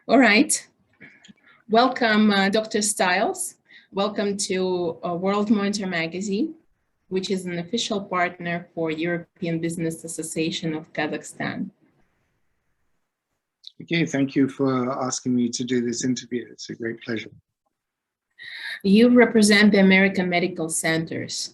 All right. Welcome, Dr. Stiles. Welcome to World Monitor Magazine, which is an official partner for European Business Association of Kazakhstan. Okay, thank you for asking me to do this interview. It's a great pleasure. You represent the American Medical Centers.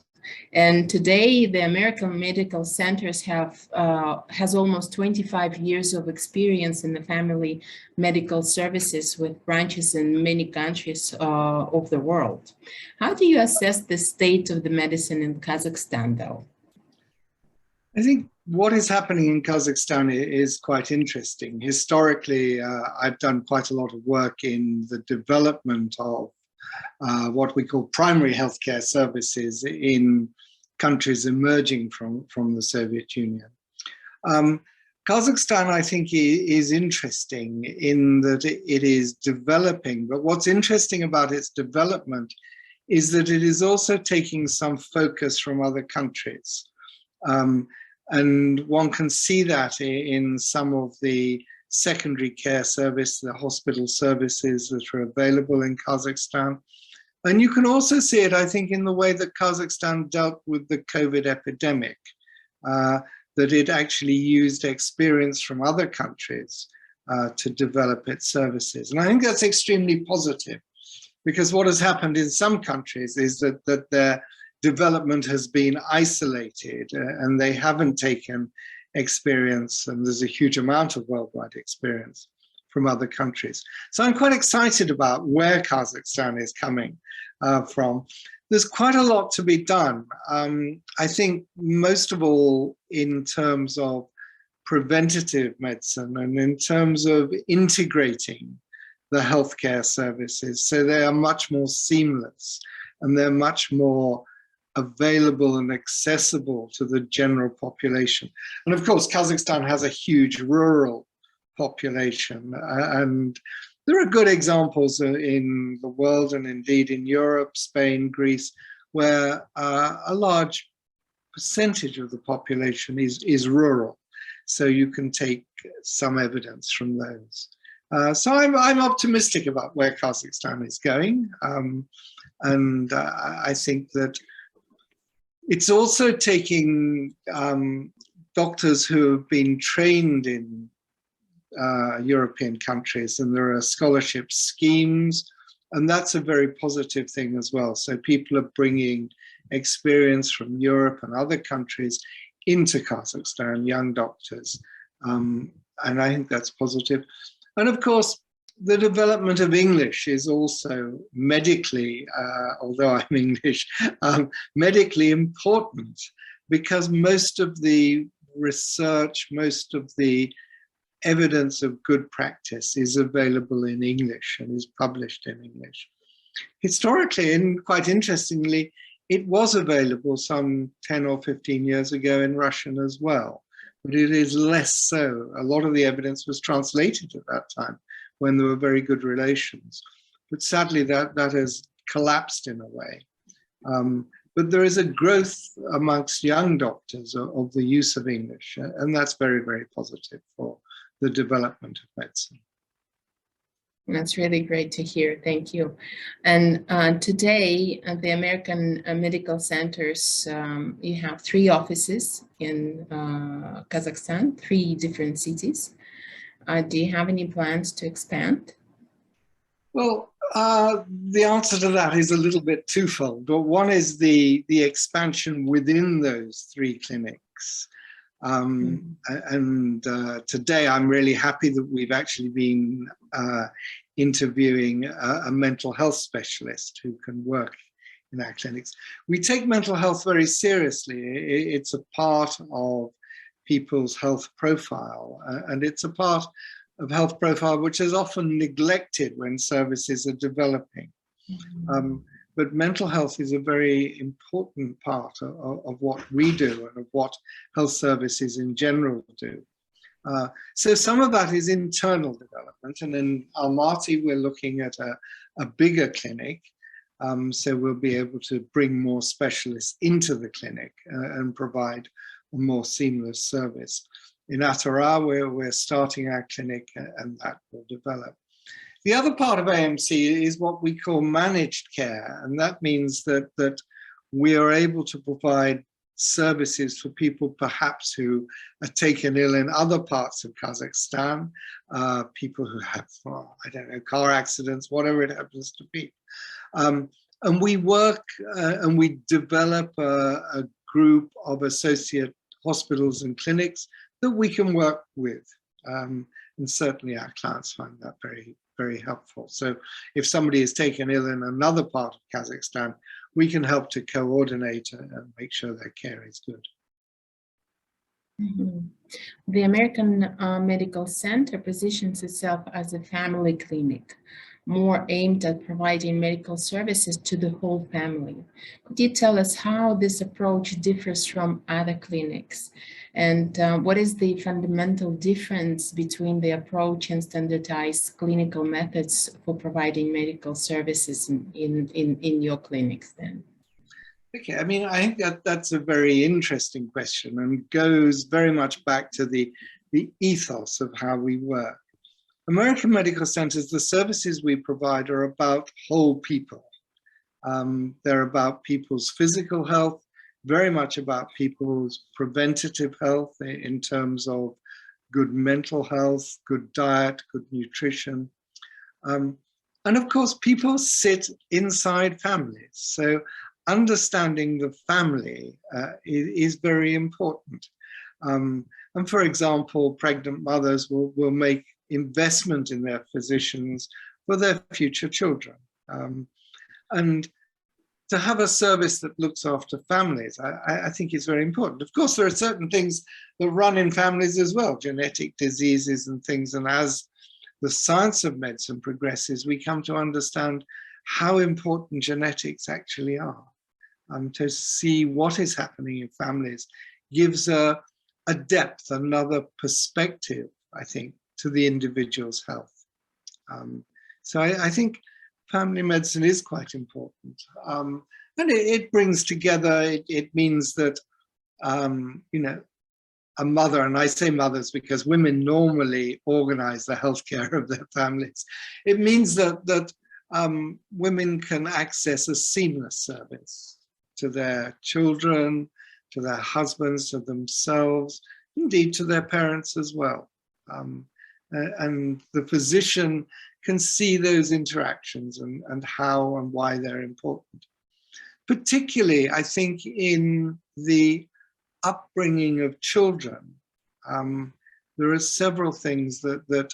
And today, the American Medical Centers has almost 25 years of experience in the family medical services with branches in many countries of the world. How do you assess the state of the medicine in Kazakhstan, though? I think what is happening in Kazakhstan is quite interesting. Historically, I've done quite a lot of work in the development of what we call primary healthcare services in countries emerging from the Soviet Union. Kazakhstan, I think, is interesting in that it is developing, but what's interesting about its development is that it is also taking some focus from other countries. And one can see that in some of the secondary care service, the hospital services that are available in Kazakhstan. And you can also see it, I think, in the way that Kazakhstan dealt with the COVID epidemic, that it actually used experience from other countries to develop its services. And I think that's extremely positive, because what has happened in some countries is that their development has been isolated and they haven't taken experience, and there's a huge amount of worldwide experience from other countries. So I'm quite excited about where Kazakhstan is coming from. There's quite a lot to be done. I think most of all in terms of preventative medicine and in terms of integrating the healthcare services, so they are much more seamless and they're much more available and accessible to the general population. And of course, Kazakhstan has a huge rural population, and there are good examples in the world and indeed in Europe, Spain, Greece, where a large percentage of the population is rural. So you can take some evidence from those. So I'm optimistic about where Kazakhstan is going. And I think that it's also taking doctors who have been trained in European countries, and there are scholarship schemes, and that's a very positive thing as well. So people are bringing experience from Europe and other countries into Kazakhstan, young doctors, and I think that's positive. And of course, the development of English is also medically, although I'm English, medically important, because most of the research, most of the evidence of good practice is available in English and is published in English. Historically, and quite interestingly, it was available some 10 or 15 years ago in Russian as well, but it is less so. A lot of the evidence was translated at that time when there were very good relations. But sadly, that has collapsed in a way. But there is a growth amongst young doctors of the use of English, and that's very, very positive for the development of medicine. That's really great to hear. Thank you. And today, the American Medical Centers, you have 3 offices in Kazakhstan, 3 different cities. Do you have any plans to expand? Well, the answer to that is a little bit twofold. But one is the expansion within those 3 clinics. And today I'm really happy that we've actually been interviewing a mental health specialist who can work in our clinics. We take mental health very seriously. It's a part of people's health profile, and it's a part of health profile which is often neglected when services are developing. But mental health is a very important part of what we do and of what health services in general do. So some of that is internal development, and in Almaty we're looking at a bigger clinic, so we'll be able to bring more specialists into the clinic and provide a more seamless service. In Atara, we're starting our clinic, and that will develop. The other part of AMC is what we call managed care, and that means that we are able to provide services for people perhaps who are taken ill in other parts of Kazakhstan, people who have, I don't know, car accidents, whatever it happens to be. And we work and we develop a group of associate hospitals and clinics that we can work with. And certainly our clients find that very, very helpful. So if somebody is taken ill in another part of Kazakhstan, we can help to coordinate and make sure their care is good. Mm-hmm. The American Medical Center positions itself as a family clinic, more aimed at providing medical services to the whole family. Could you tell us how this approach differs from other clinics? And what is the fundamental difference between the approach and standardized clinical methods for providing medical services in your clinics then? Okay, I mean, I think that's a very interesting question and goes very much back to the ethos of how we work. American Medical Centers, the services we provide are about whole people. They're about people's physical health, very much about people's preventative health in terms of good mental health, good diet, good nutrition. And of course, people sit inside families. So understanding the family is very important. And for example, pregnant mothers will make investment in their physicians for their future children. And to have a service that looks after families, I think is very important. Of course, there are certain things that run in families as well, genetic diseases and things. And as the science of medicine progresses, we come to understand how important genetics actually are. To see what is happening in families gives a depth, another perspective, I think, to the individual's health. So I think family medicine is quite important. And it brings together, it means that, you know, a mother, and I say mothers because women normally organize the healthcare of their families. It means that women can access a seamless service to their children, to their husbands, to themselves, indeed to their parents as well. And the physician can see those interactions and how and why they're important. Particularly, I think, in the upbringing of children, there are several things that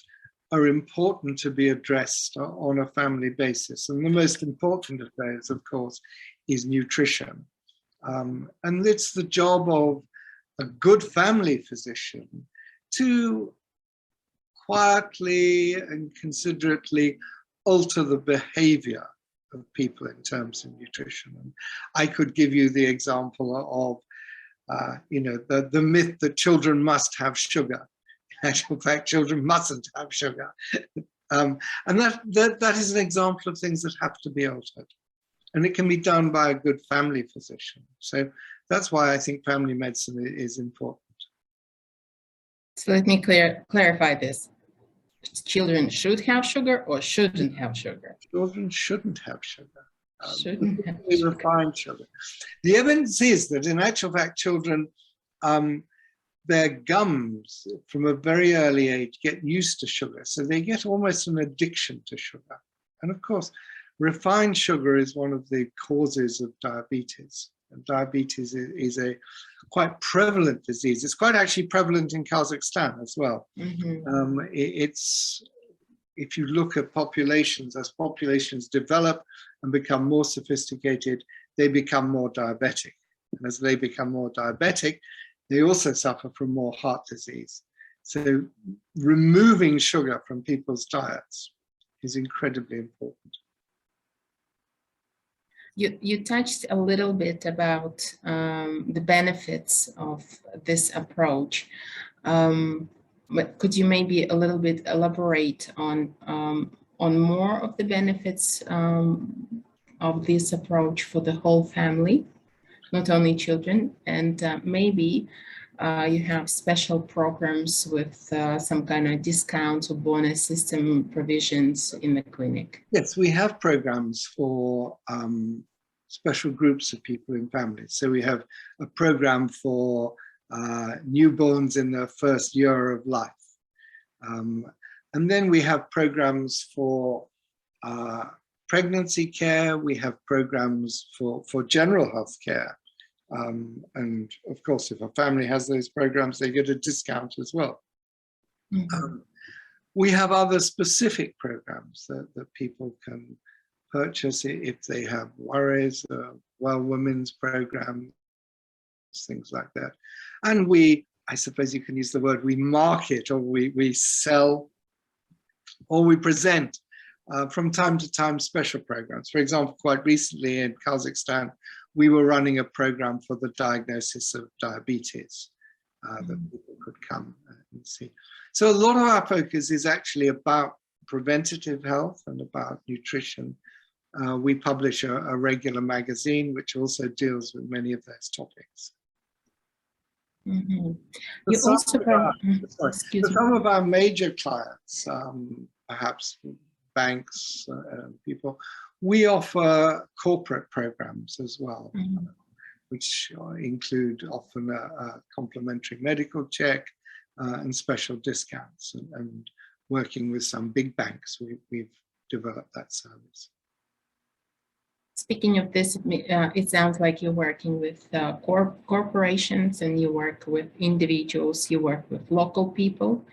are important to be addressed on a family basis. And the most important of those, of course, is nutrition. And it's the job of a good family physician to quietly and considerately alter the behavior of people in terms of nutrition. And I could give you the example of, you know, the myth that children must have sugar. In actual fact, children mustn't have sugar. And that is an example of things that have to be altered. And it can be done by a good family physician. So that's why I think family medicine is important. So let me clarify this. Children should have sugar or shouldn't have sugar? Children shouldn't have sugar. Shouldn't have sugar. Refined sugar. The evidence is that in actual fact, children, their gums from a very early age get used to sugar. So they get almost an addiction to sugar. And of course, refined sugar is one of the causes of diabetes. And diabetes is a quite prevalent disease. It's quite actually prevalent in Kazakhstan as well. Mm-hmm. It's, if you look at populations, as populations develop and become more sophisticated, they become more diabetic. And as they become more diabetic, they also suffer from more heart disease. So removing sugar from people's diets is incredibly important. You touched a little bit about the benefits of this approach. But could you maybe a little bit elaborate on more of the benefits of this approach for the whole family, not only children, and maybe you have special programs with some kind of discounts or bonus system provisions in the clinic. Yes, we have programs for special groups of people in families. So we have a program for newborns in their first year of life. And then we have programs for pregnancy care. We have programs for general health care. And of course, if a family has those programs, they get a discount as well. Mm-hmm. We have other specific programs that people can purchase if they have worries, well women's programs, things like that. And we, I suppose you can use the word, we market, or we sell, or we present from time to time special programs. For example, quite recently in Kazakhstan, we were running a program for the diagnosis of diabetes that people could come and see. So a lot of our focus is actually about preventative health and about nutrition. We publish a regular magazine which also deals with many of those topics. Mm-hmm. You also for some of our major clients, perhaps banks, people, we offer corporate programs as well, which include often a complimentary medical check and special discounts. And working with some big banks, we've developed that service. Speaking of this, it sounds like you're working with corporations, and you work with individuals, you work with local people,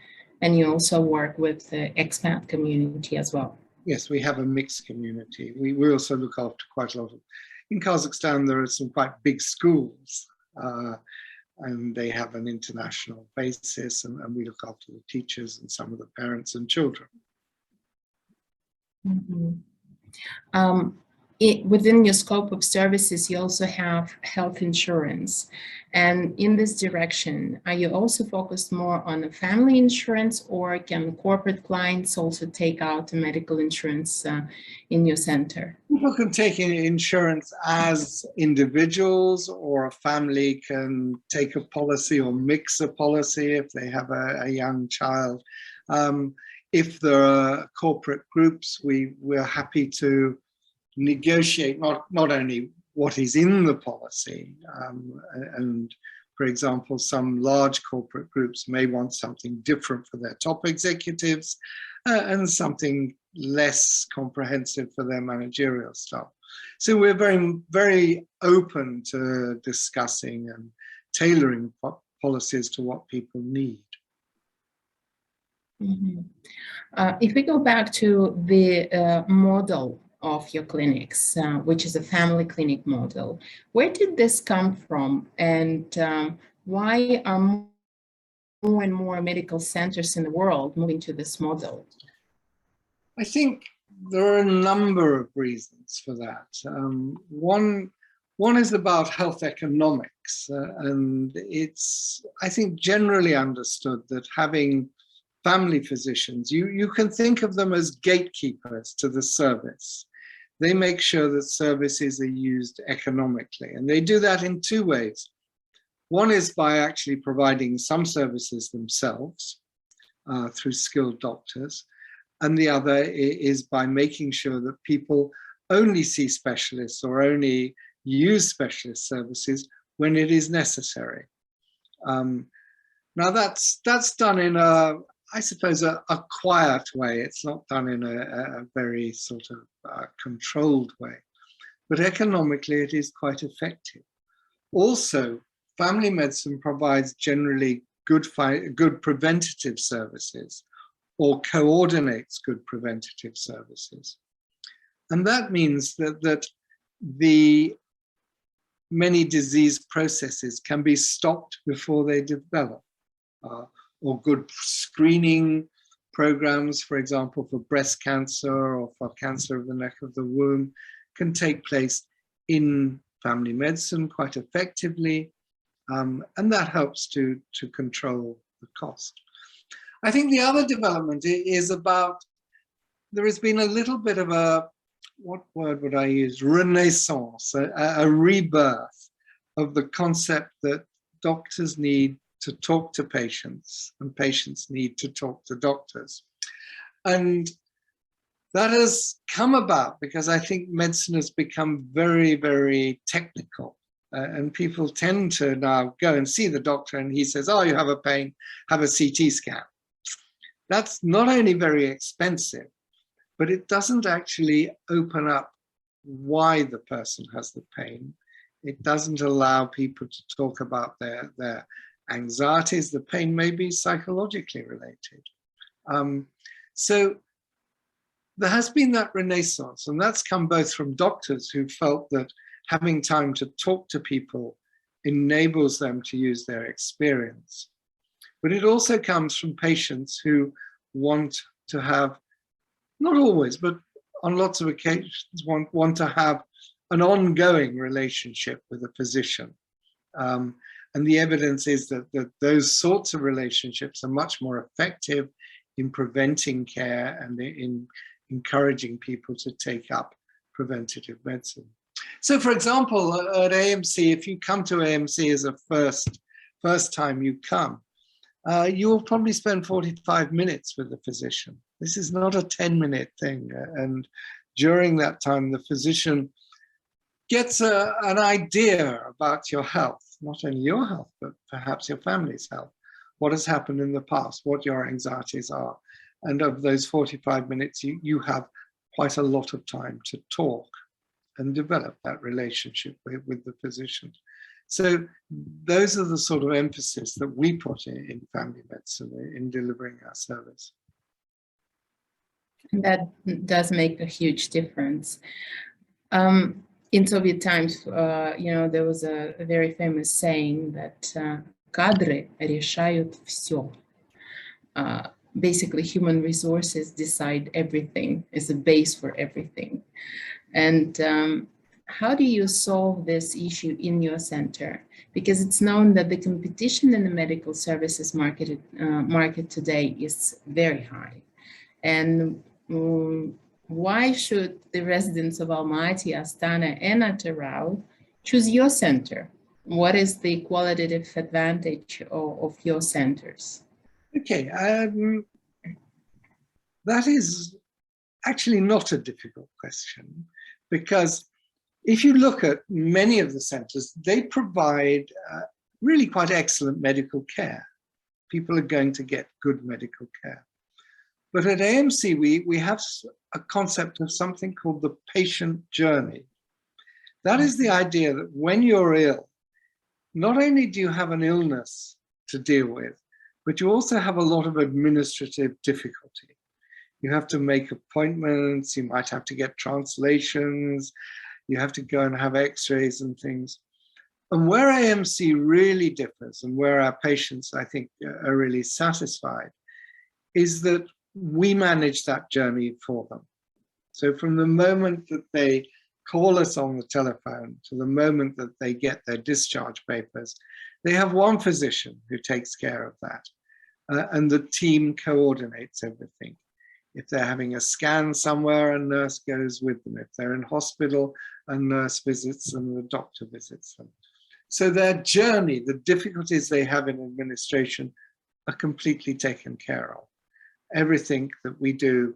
and you also work with the expat community as well. Yes, we have a mixed community. We also look after quite a lot of, in Kazakhstan, there are some quite big schools, and they have an international basis, and we look after the teachers and some of the parents and children. Mm-hmm. Within your scope of services, you also have health insurance. And in this direction, are you also focused more on a family insurance, or can corporate clients also take out a medical insurance in your center? People can take in insurance as individuals, or a family can take a policy or mix a policy if they have a young child. If there are corporate groups, we're happy to negotiate not only what is in the policy, and for example, some large corporate groups may want something different for their top executives and something less comprehensive for their managerial staff. So we're very, very open to discussing and tailoring policies to what people need. Mm-hmm. If we go back to the model of your clinics, which is a family clinic model, where did this come from, and why are more and more medical centers in the world moving to this model? I think there are a number of reasons for that. One is about health economics, and it's, I think, generally understood that having family physicians, you can think of them as gatekeepers to the service. They make sure that services are used economically, and they do that in two ways. One is by actually providing some services themselves through skilled doctors, and the other is by making sure that people only see specialists or only use specialist services when it is necessary. Now that's done in I suppose a quiet way. It's not done in a very sort of controlled way, but economically it is quite effective. Also, family medicine provides generally good preventative services, or coordinates good preventative services. And that means that the many disease processes can be stopped before they develop. Or good screening programs, for example, for breast cancer or for cancer of the neck of the womb, can take place in family medicine quite effectively, and that helps to control the cost. I think the other development is about, there has been a little bit of a, what word would I use, renaissance, a rebirth of the concept that doctors need to talk to patients, and patients need to talk to doctors. And that has come about because I think medicine has become very, very technical. And people tend to now go and see the doctor and he says, oh, you have a pain, have a CT scan. That's not only very expensive, but it doesn't actually open up why the person has the pain. It doesn't allow people to talk about their anxieties. The pain may be psychologically related. So there has been that renaissance, and that's come both from doctors who felt that having time to talk to people enables them to use their experience. But it also comes from patients who want to have, not always, but on lots of occasions, want to have an ongoing relationship with a physician. And the evidence is that those sorts of relationships are much more effective in preventing care and in encouraging people to take up preventative medicine. So for example, at AMC, if you come to AMC as a first time you come, you will probably spend 45 minutes with the physician. This is not a 10-minute thing. And during that time, the physician gets an idea about your health, not only your health, but perhaps your family's health, what has happened in the past, what your anxieties are. And of those 45 minutes, you have quite a lot of time to talk and develop that relationship with the physician. So those are the sort of emphasis that we put in family medicine in delivering our service. That does make a huge difference. In Soviet times, there was a very famous saying that "Кадры решают все." Basically, human resources decide everything, is a base for everything. And how do you solve this issue in your center? Because it's known that the competition in the medical services market today is very high. And why should the residents of Almaty, Astana, and Atyrau choose your center? What is the qualitative advantage of your centers? Okay, that is actually not a difficult question, because if you look at many of the centers, they provide really quite excellent medical care. People are going to get good medical care. But at AMC, we have a concept of something called the patient journey. That is the idea that when you're ill, not only do you have an illness to deal with, but you also have a lot of administrative difficulty. You have to make appointments, you might have to get translations, you have to go and have x-rays and things. And where AMC really differs, and where our patients, I think, are really satisfied, is that we manage that journey for them. So from the moment that they call us on the telephone to the moment that they get their discharge papers, they have one physician who takes care of that. And the team coordinates everything. If they're having a scan somewhere, a nurse goes with them. If they're in hospital, a nurse visits them, the doctor visits them. So their journey, the difficulties they have in administration, are completely taken care of. Everything that we do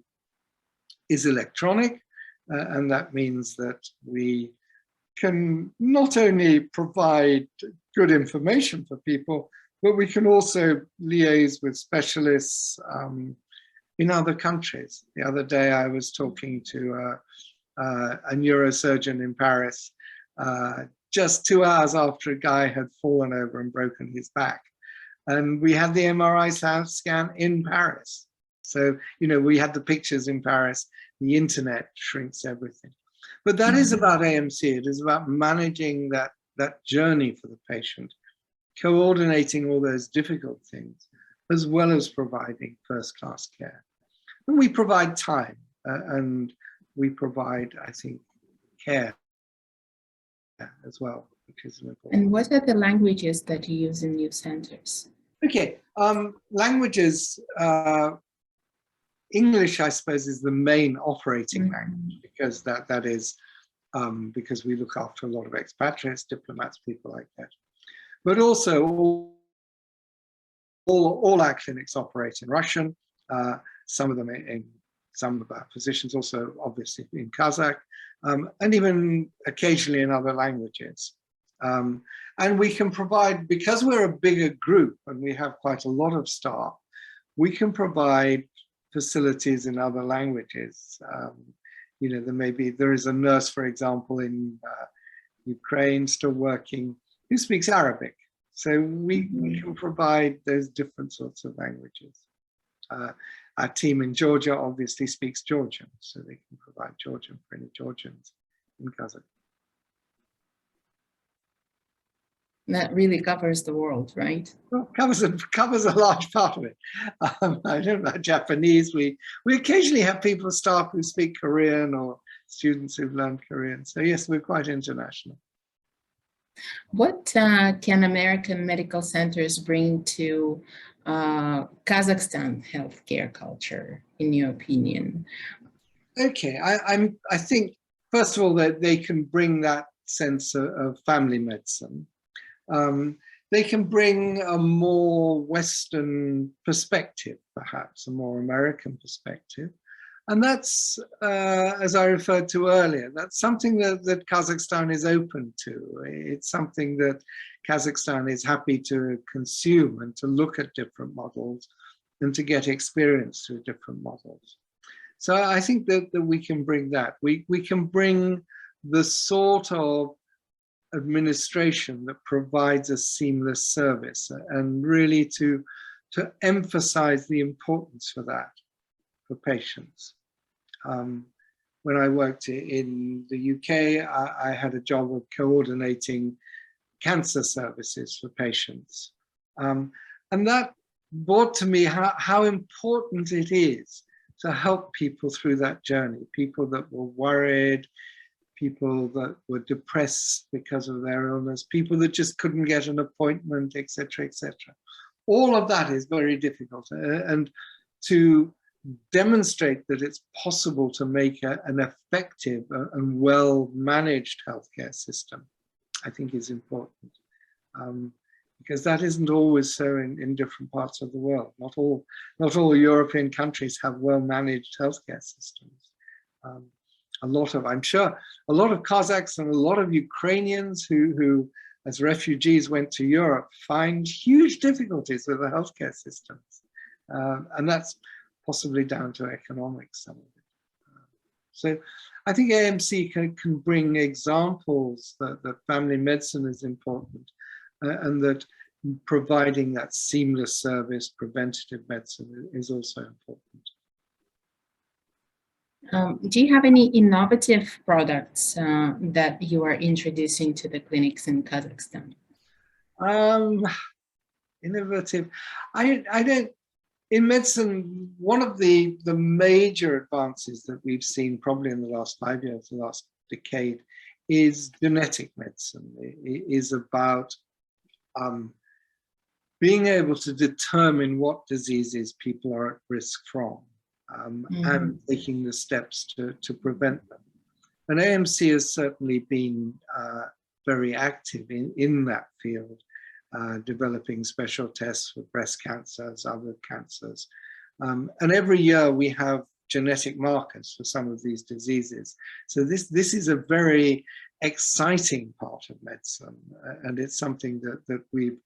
is electronic, and that means that we can not only provide good information for people, but we can also liaise with specialists in other countries. The other day I was talking to a neurosurgeon in Paris just 2 hours after a guy had fallen over and broken his back. And we had the MRI scan in Paris. So, we had the pictures in Paris. The internet shrinks everything. But that is about AMC. It is about managing that journey for the patient, coordinating all those difficult things, as well as providing first-class care. And we provide time, and we provide, I think, care as well, which is important. And what are the languages that you use in your centers? Okay, languages, English, I suppose, is the main operating language, because that is, because we look after a lot of expatriates, diplomats, people like that. But also all our clinics operate in Russian. Some of them in some of our physicians also obviously in Kazakh, and even occasionally in other languages. And we can provide, because we're a bigger group and we have quite a lot of staff, we can provide facilities in other languages. You know, there is a nurse, for example, in Ukraine still working, who speaks Arabic. So we can provide those different sorts of languages. Our team in Georgia obviously speaks Georgian, so they can provide Georgian for any Georgians in Kazakhstan. That really covers the world, right? Well, covers a large part of it. I don't know Japanese. We occasionally have people, staff who speak Korean or students who've learned Korean. So yes, we're quite international. What can American medical centers bring to Kazakhstan healthcare culture, in your opinion? Okay, I think first of all that they can bring that sense of family medicine. They can bring a more Western perspective, perhaps a more American perspective. And that's, as I referred to earlier, that's something that Kazakhstan is open to. It's something that Kazakhstan is happy to consume and to look at different models and to get experience through different models. So I think that we can bring that. We can bring the sort of administration that provides a seamless service, and really to emphasize the importance for that for patients. When I worked in the UK, I had a job of coordinating cancer services for patients. And that brought to me how important it is to help people through that journey, people that were worried, people that were depressed because of their illness, people that just couldn't get an appointment, etc., etc. All of that is very difficult. And to demonstrate that it's possible to make an effective and well-managed healthcare system, I think is important. Because that isn't always so in different parts of the world. Not all European countries have well-managed healthcare systems. I'm sure a lot of Kazakhs and a lot of Ukrainians who as refugees went to Europe find huge difficulties with the healthcare systems. And that's possibly down to economics, some of it. So I think AMC can bring examples that family medicine is important, and that providing that seamless service, preventative medicine, is also important. Do you have any innovative products that you are introducing to the clinics in Kazakhstan? Innovative. I don't. In medicine, one of the major advances that we've seen probably in the last 5 years, the last decade, is genetic medicine. It is about being able to determine what diseases people are at risk from, and taking the steps to prevent them. And AMC has certainly been very active in that field. Developing special tests for breast cancers, other cancers. And every year we have genetic markers for some of these diseases. So this is a very exciting part of medicine, and it's something that we've,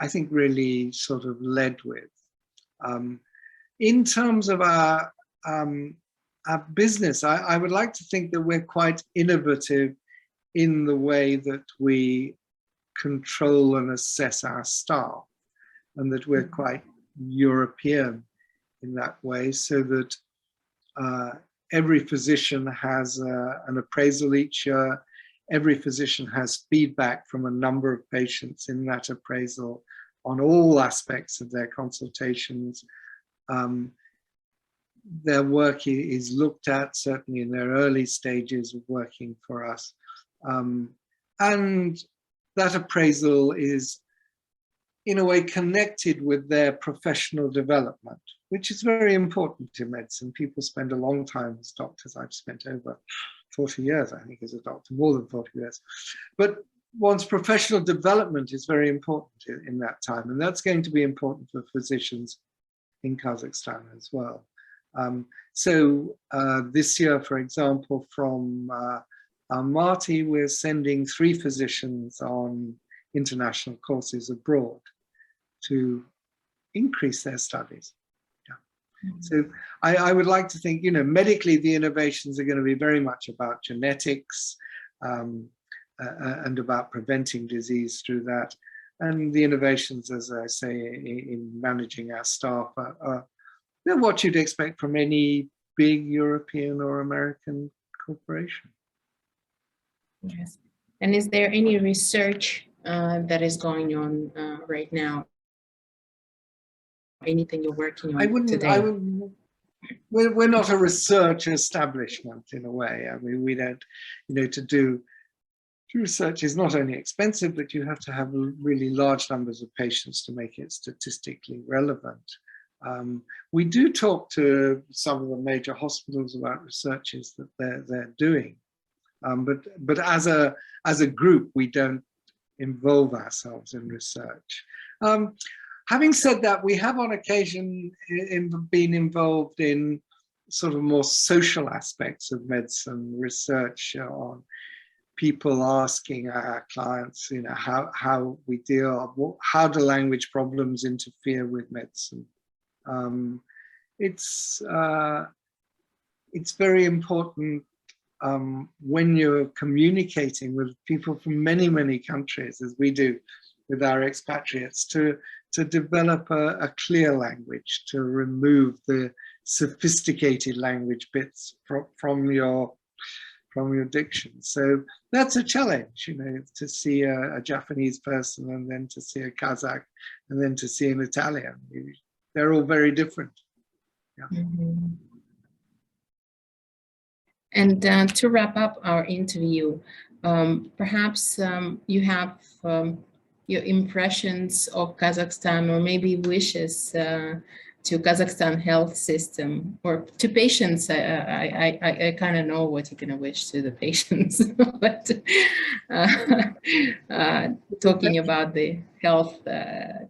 I think, really sort of led with. In terms of our business, I would like to think that we're quite innovative in the way that we control and assess our staff, and that we're quite European in that way, so that every physician has an appraisal each year. Every physician has feedback from a number of patients in that appraisal on all aspects of their consultations. Their work is looked at, certainly in their early stages of working for us. And that appraisal is, in a way, connected with their professional development, which is very important in medicine. People spend a long time as doctors. I've spent over 40 years, I think, as a doctor, more than 40 years. But one's professional development is very important in that time, and that's going to be important for physicians in Kazakhstan as well. This year, for example, from Almaty, we're sending 3 physicians on international courses abroad to increase their studies. Yeah. So I would like to think, medically, the innovations are going to be very much about genetics and about preventing disease through that. And the innovations, as I say, in managing our staff are what you'd expect from any big European or American corporation. Yes. And is there any research that is going on right now? Anything you're working on today? We're not a research establishment in a way. I mean, we don't, to do research is not only expensive, but you have to have really large numbers of patients to make it statistically relevant. We do talk to some of the major hospitals about researches that they're doing, but as a group, we don't involve ourselves in research. Having said that, we have on occasion been involved in sort of more social aspects of medicine research on people asking our clients, how we deal, how do language problems interfere with medicine. It's very important when you're communicating with people from many, many countries, as we do with our expatriates, to develop a clear language, to remove the sophisticated language bits from your diction. So that's a challenge, to see a Japanese person and then to see a Kazakh and then to see an Italian. They're all very different. Yeah. Mm-hmm. And to wrap up our interview, perhaps you have your impressions of Kazakhstan, or maybe wishes to Kazakhstan health system, or to patients. I kind of know what you're going to wish to the patients, but talking about the health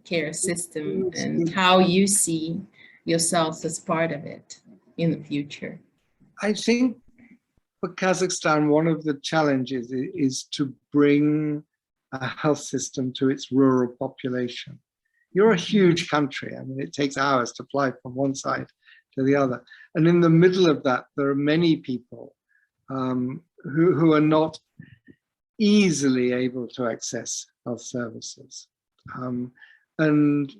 care system and how you see yourselves as part of it in the future. I think for Kazakhstan, one of the challenges is to bring a health system to its rural population. You're a huge country. I mean, it takes hours to fly from one side to the other. And in the middle of that, there are many people who are not easily able to access health services. And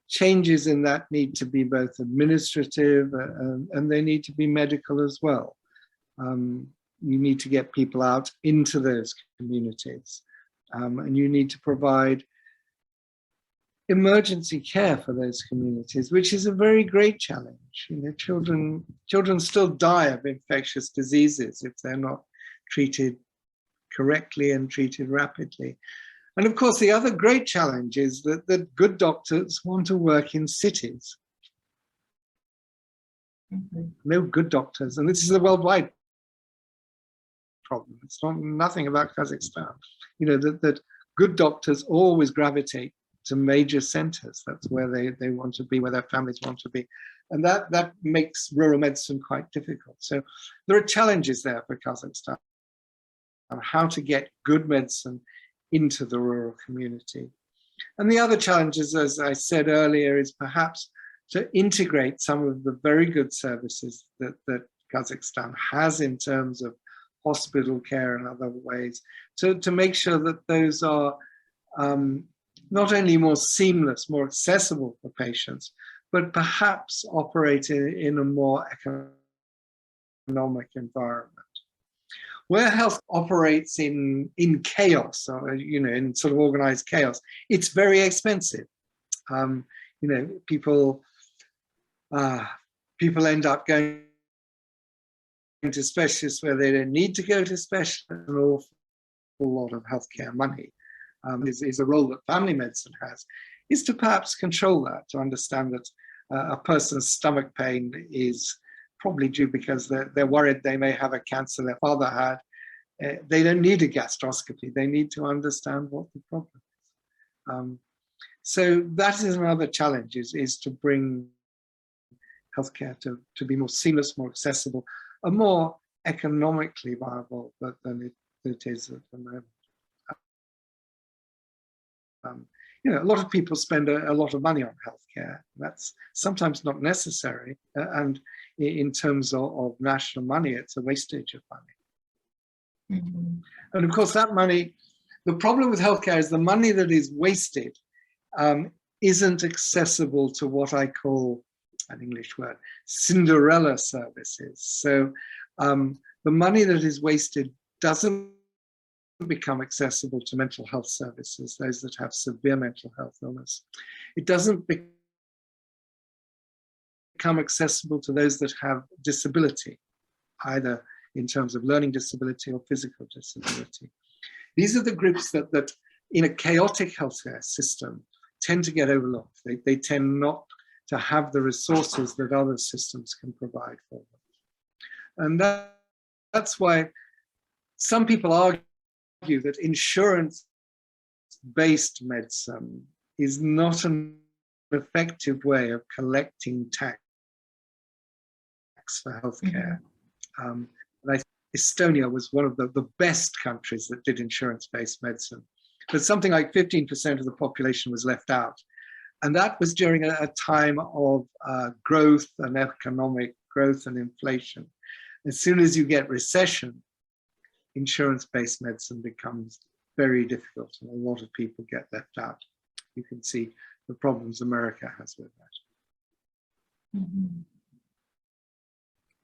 changes in that need to be both administrative and they need to be medical as well. You need to get people out into those communities. And you need to provide emergency care for those communities, which is a very great challenge. Children still die of infectious diseases if they're not treated correctly and treated rapidly. And of course, the other great challenge is that good doctors want to work in cities. Mm-hmm. No good doctors, and this is a worldwide problem. It's nothing about Kazakhstan. That good doctors always gravitate to major centers. That's where they want to be, where their families want to be. And that makes rural medicine quite difficult. So there are challenges there for Kazakhstan on how to get good medicine into the rural community. And the other challenges, as I said earlier, is perhaps to integrate some of the very good services that Kazakhstan has in terms of hospital care and other ways, to make sure that those are not only more seamless, more accessible for patients, but perhaps operate in a more economic environment. Where health operates in chaos, or in sort of organized chaos, it's very expensive. People end up going to specialists where they don't need to go to specialists. An awful lot of healthcare money is a role that family medicine has, is to perhaps control that, to understand that a person's stomach pain is probably due because they're worried they may have a cancer their father had, they don't need a gastroscopy. They need to understand what the problem is. So that is another challenge, is to bring healthcare to be more seamless, more accessible, and more economically viable than it is at the moment. You know, a lot of people spend a lot of money on healthcare. That's sometimes not necessary. And in terms of national money, it's a wastage of money. Mm-hmm. And of course, that money, the problem with healthcare is the money that is wasted isn't accessible to what I call, an English word, Cinderella services. So the money that is wasted doesn't become accessible to mental health services, those that have severe mental health illness. It doesn't become accessible to those that have disability, either in terms of learning disability or physical disability. These are the groups that in a chaotic healthcare system tend to get overlooked. They tend not to have the resources that other systems can provide for them. And that's why some people argue that insurance-based medicine is not an effective way of collecting tax for healthcare. Mm-hmm. And Estonia was one of the best countries that did insurance-based medicine. But something like 15% of the population was left out. And that was during a time of growth and economic growth and inflation. As soon as you get recession, insurance-based medicine becomes very difficult, and a lot of people get left out. You can see the problems America has with that. Mm-hmm.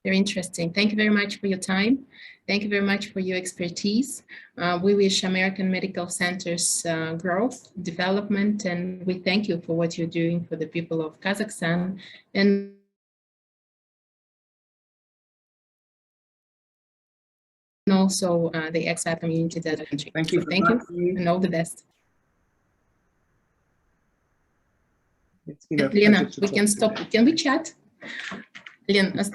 Very interesting. Thank you very much for your time. Thank you very much for your expertise. We wish American Medical Centers growth, development, and we thank you for what you're doing for the people of Kazakhstan and also the expat community of the country. Thank you. So thank you and all the best. It's been a Lena, we can stop. Can we chat? Lena,